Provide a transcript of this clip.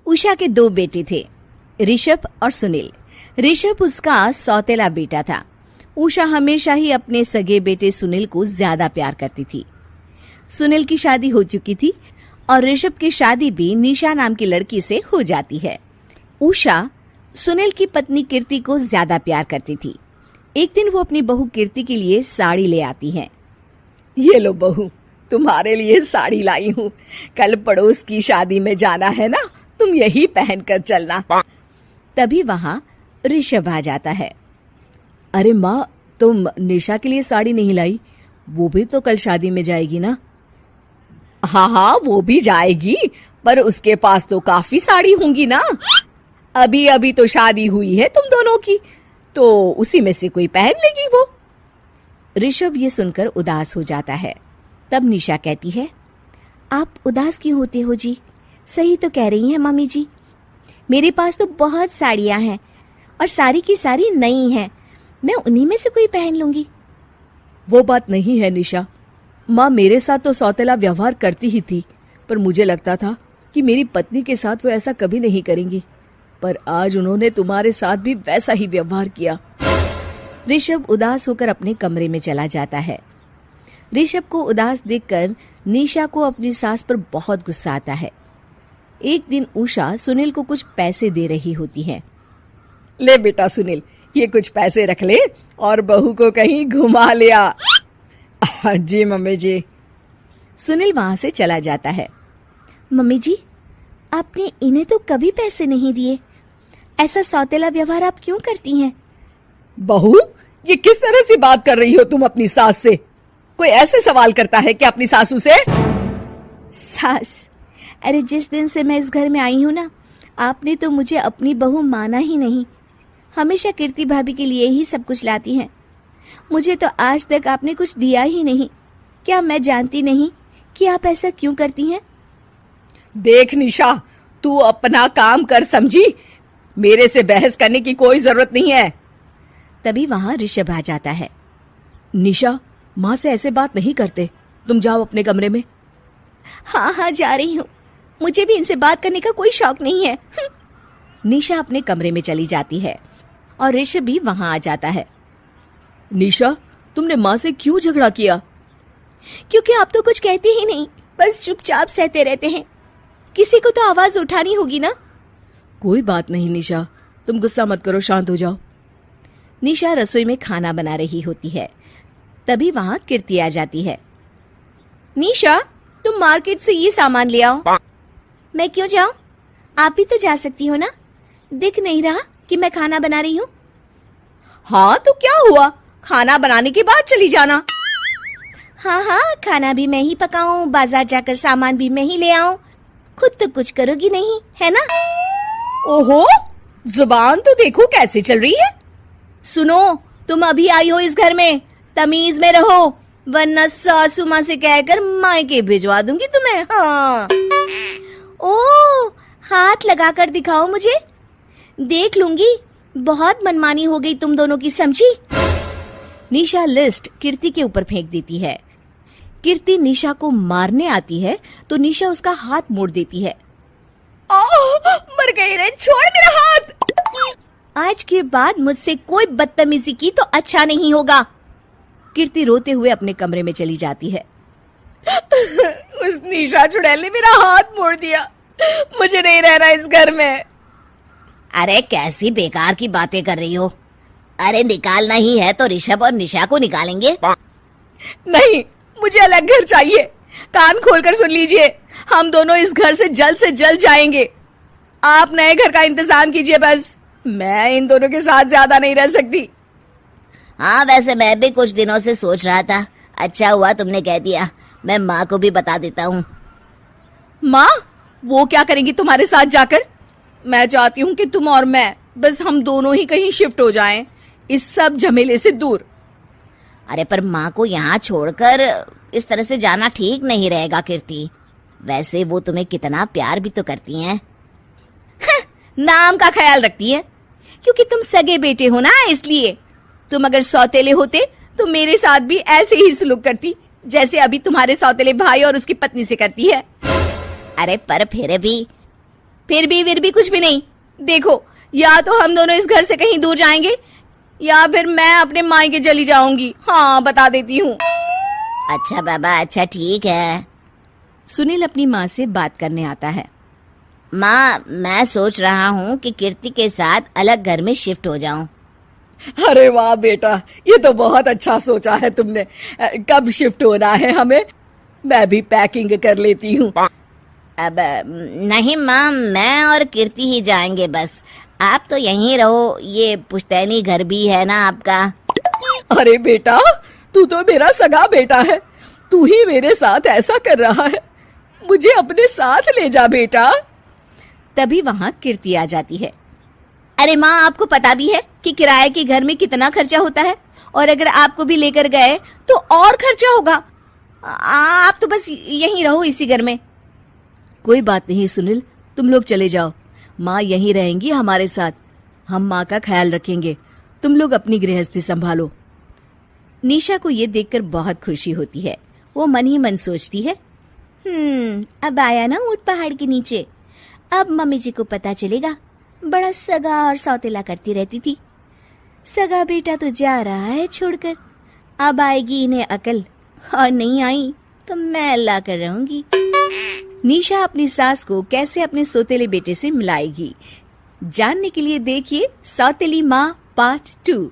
उषा के 2 बेटे थे, ऋषभ और सुनील। ऋषभ उसका सौतेला बेटा था। उषा हमेशा ही अपने सगे बेटे सुनील को ज्यादा प्यार करती थी। सुनील की शादी हो चुकी थी और ऋषभ की शादी भी निशा नाम की लड़की से हो जाती है। उषा सुनील की पत्नी कीर्ति को ज्यादा प्यार करती थी। एक दिन वो अपनी बहू कीर्ति के लिए साड़ी ले आती है। ये लो बहू, तुम्हारे लिए साड़ी लाई हूँ। कल पड़ोस की शादी में जाना है ना, तुम यही पहन कर चलना। तभी वहाँ ऋषभ आ जाता है। अरे माँ, तुम निशा के लिए साड़ी नहीं लाई? वो भी तो कल शादी में जाएगी ना? हाँ, वो भी जाएगी, पर उसके पास तो काफी साड़ी होंगी ना। अभी अभी तो शादी हुई है तुम दोनों की, तो उसी में से कोई पहन लेगी वो। ऋषभ ये सुनकर उदास हो जाता है। तब निशा कहती है, आप उदास क्यों होते हो जी? सही तो कह रही हैं मम्मी जी। मेरे पास तो बहुत साड़ियां हैं और सारी की सारी नई हैं। मैं उन्हीं में से कोई पहन लूंगी। वो बात नहीं है निशा। माँ मेरे साथ तो सौतेला व्यवहार करती ही थी, पर मुझे लगता था कि मेरी पत्नी के साथ वो ऐसा कभी नहीं करेंगी, पर आज उन्होंने तुम्हारे साथ भी वैसा ही व्यवहार किया। ऋषभ उदास होकर अपने कमरे में चला जाता है। ऋषभ को उदास देखकर निशा को अपनी सास पर बहुत गुस्सा आता है। एक दिन उषा सुनील को कुछ पैसे दे रही होती है। ले बेटा सुनील, ये कुछ पैसे रख ले और बहू को कहीं घुमा लिया। जी मम्मी जी। सुनील वहां से चला जाता है। मम्मी जी, आपने इन्हें तो कभी पैसे नहीं दिए। ऐसा सौतेला व्यवहार आप क्यों करती हैं? बहू, ये किस तरह से बात कर रही हो तुम अपनी सास से? कोई ऐसे सवाल करता है कि अपनी सासू से? सास? अरे जिस दिन से मैं इस घर में आई हूँ ना, आपने तो मुझे अपनी बहू माना ही नहीं। हमेशा कीर्ति भाभी के लिए ही सब कुछ लाती हैं। मुझे तो आज तक आपने कुछ दिया ही नहीं। क्या मैं जानती नहीं कि आप ऐसा क्यों करती हैं? देख निशा, तू अपना काम कर समझी। मेरे से बहस करने की कोई जरूरत नहीं है। तभी वहां ऋषभ आ जाता है। निशा, माँ से ऐसे बात नहीं करते। तुम जाओ अपने कमरे में। हाँ, जा रही हूँ। मुझे भी इनसे बात करने का कोई शौक नहीं है। निशा अपने कमरे में चली जाती है और ऋषभ भी वहां आ जाता है। निशा, तुमने माँ से क्यों झगड़ा किया? क्योंकि आप तो कुछ कहते ही नहीं, बस चुपचाप सहते रहते हैं। किसी को तो आवाज उठानी होगी ना। कोई बात नहीं निशा, तुम गुस्सा मत करो, शांत हो जाओ। निशा रसोई में खाना बना रही होती है। तभी वहां कीर्ति आ जाती है। निशा, तुम मार्केट से ये सामान ले आओ। मैं क्यों जाऊं? आप भी तो जा सकती हो ना। दिख नहीं रहा कि मैं खाना बना रही हूँ? हाँ तो क्या हुआ, खाना बनाने के बाद चली जाना। हाँ, खाना भी मैं ही पकाऊं, बाजार जाकर सामान भी मैं ही ले आऊं। खुद तो कुछ करोगी नहीं, है ना? ओहो, जुबान तो देखो कैसे चल रही है। सुनो, तुम अभी आई हो इस घर में, तमीज में रहो, वरना सासू माँ से कहकर मायके भिजवा दूंगी तुम्हें। हाँ। ओह, हाथ लगाकर दिखाओ मुझे, देख लूंगी। बहुत मनमानी हो गई तुम दोनों की, समझी? निशा लिस्ट कीर्ति के ऊपर फेंक देती है। कीर्ति निशा को मारने आती है तो निशा उसका हाथ मोड़ देती है। मर गई रे, छोड़ मेरा हाथ। आज के बाद मुझसे कोई बदतमीजी की तो अच्छा नहीं होगा। कीर्ति रोते हुए अपने कमरे में चली जाती है। उस निशा चुड़ैल ने मेरा हाथ मोड़ दिया। मुझे नहीं रहना इस घर में। अरे कैसी बेकार की बातें कर रही हो। अरे निकालना ही है तो ऋषभ और निशा को निकालेंगे। नहीं, मुझे अलग घर चाहिए। कान खोलकर सुन लीजिए, हम दोनों इस घर से जल्द जाएंगे। आप नए घर का इंतजाम कीजिए बस। मैं इन दोनों के साथ ज्यादा नहीं रह सकती। हाँ, वैसे मैं भी कुछ दिनों से सोच रहा था। अच्छा हुआ तुमने कह दिया, मैं माँ को भी बता देता हूँ। माँ, वो क्या करेंगी तुम्हारे साथ जाकर? मैं चाहती हूँ कि तुम और मैं, बस हम दोनों ही कहीं शिफ्ट हो जाएं, इस सब झमेले से दूर। अरे पर माँ को यहाँ छोड़कर इस तरह से जाना ठीक नहीं रहेगा कीर्ति। वैसे वो तुम्हें कितना प्यार भी तो करती हैं। नाम का ख्याल रखती है, क्योंकि तुम सगे बेटे हो ना, इसलिए। तुम अगर सौतेले होते तो मेरे साथ भी ऐसे ही सलूक करती जैसे अभी तुम्हारे सौतेले भाई और उसकी पत्नी से करती है। अरे पर फिर फिर भी कुछ भी नहीं। देखो, या तो हम दोनों इस घर से कहीं दूर जाएंगे या फिर मैं अपने मायके चली जाऊंगी। हाँ, बता देती हूँ। अच्छा बाबा, अच्छा ठीक है। सुनील अपनी माँ से बात करने आता है। माँ, मैं सोच रहा हूँ कि कीर्ति के साथ अलग घर में शिफ्ट हो जाऊं। अरे वाह बेटा, ये तो बहुत अच्छा सोचा है तुमने। कब शिफ्ट होना है हमें? मैं भी पैकिंग कर लेती हूँ। अब नहीं माँ, मैं और कीर्ति ही जाएंगे बस। आप तो यहीं रहो, ये पुश्तैनी घर भी है ना आपका। अरे बेटा, तू तो मेरा सगा बेटा है, तू ही मेरे साथ ऐसा कर रहा है। मुझे अपने साथ ले जा बेटा। तभी वहाँ कीर्ति आ जाती है। अरे माँ, आपको पता भी है कि किराए के घर में कितना खर्चा होता है, और अगर आपको भी लेकर गए तो और खर्चा होगा। आप तो बस यहीं रहो इसी घर में। कोई बात नहीं सुनील, तुम लोग चले जाओ, माँ यहीं रहेंगी हमारे साथ। हम माँ का ख्याल रखेंगे, तुम लोग अपनी गृहस्थी संभालो। निशा को ये देखकर बहुत खुशी होती है। वो मन ही मन सोचती है, अब आया ना ऊंट पहाड़ के नीचे। अब मम्मी जी को पता चलेगा, बड़ा सगा और सौतेला करती रहती थी। सगा बेटा तो जा रहा है छोड़कर, अब आएगी इन्हें अकल, और नहीं आई तो मैं अल्लाह कर रहूंगी। निशा अपनी सास को कैसे अपने सौतेले बेटे से मिलाएगी, जानने के लिए देखिए सौतेली माँ पार्ट 2।